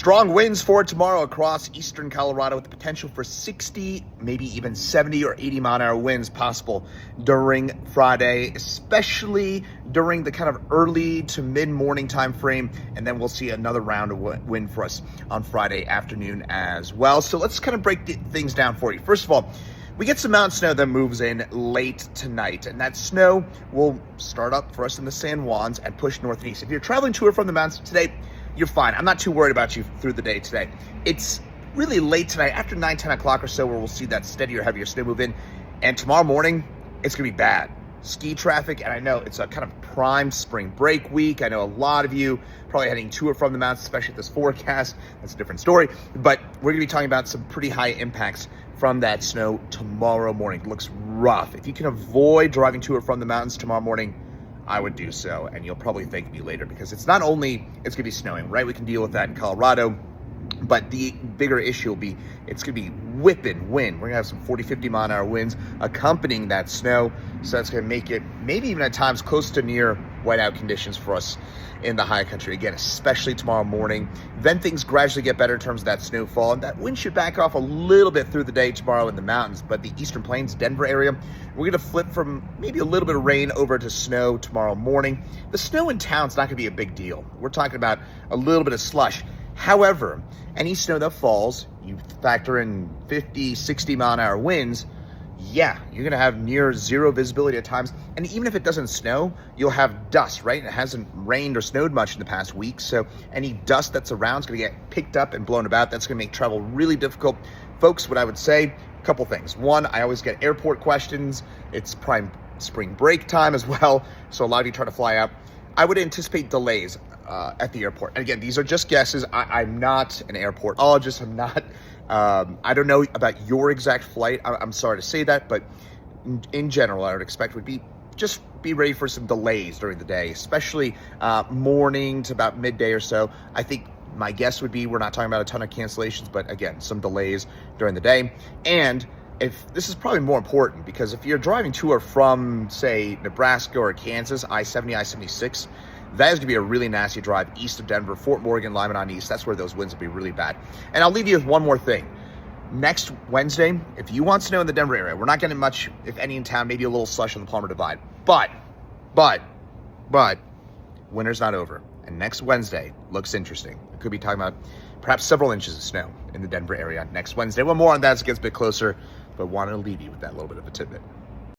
Strong winds for tomorrow across eastern Colorado with the potential for 60, maybe even 70 or 80 mile an hour winds possible during Friday, especially during the kind of early to mid-morning time frame. And then we'll see another round of wind for us on Friday afternoon as well. So let's kind of break things down for you. First of all, we get some mountain snow that moves in late tonight, and that snow will start up for us in the San Juans and push north and east. If you're traveling to or from the mountains today, you're fine. I'm not too worried about you through the day today. It's really late tonight, after 9, 10 o'clock or so, where we'll see that steadier, heavier snow move in. And tomorrow morning, it's going to be bad. Ski traffic, and I know it's a kind of prime spring break week. I know a lot of you probably heading to or from the mountains, especially at this forecast. That's a different story. But we're going to be talking about some pretty high impacts from that snow tomorrow morning. It looks rough. If you can avoid driving to or from the mountains tomorrow morning, I would do so, and you'll probably thank me later, because it's not only it's going to be snowing, right? We can deal with that in Colorado, but the bigger issue will be it's going to be whipping wind. We're going to have some 40, 50 mile an hour winds accompanying that snow, so that's going to make it maybe even at times close to near whiteout conditions for us in the high country, again, especially tomorrow morning. Then things gradually get better in terms of that snowfall, and that wind should back off a little bit through the day tomorrow in the mountains. But the Eastern Plains, Denver area, we're going to flip from maybe a little bit of rain over to snow tomorrow morning. The snow in town's not going to be a big deal. We're talking about a little bit of slush. However, any snow that falls, you factor in 50, 60 mile an hour winds, yeah, you're going to have near zero visibility at times. And even if it doesn't snow, you'll have dust, right? It hasn't rained or snowed much in the past week. So any dust that's around is going to get picked up and blown about. That's going to make travel really difficult. Folks, what I would say, a couple things. One, I always get airport questions. It's prime spring break time as well. So a lot of you try to fly out. I would anticipate delays at the airport. And again, these are just guesses. I'm not an airportologist. I'm not, I don't know about your exact flight. I'm sorry to say that, but in general, I would expect would be just be ready for some delays during the day, especially morning to about midday or so. I think my guess would be we're not talking about a ton of cancellations, but again, some delays during the day. And if this is probably more important, because if you're driving to or from, say, Nebraska or Kansas, I-70, I-76, that is going to be a really nasty drive east of Denver, Fort Morgan, Lima on east. That's where those winds will be really bad. And I'll leave you with one more thing. Next Wednesday, if you want snow in the Denver area, we're not getting much, if any, in town, maybe a little slush on the Palmer Divide. But, winter's not over. And next Wednesday looks interesting. We could be talking about perhaps several inches of snow in the Denver area next Wednesday. Well, more on that as it gets a bit closer, but wanted to leave you with that little bit of a tidbit.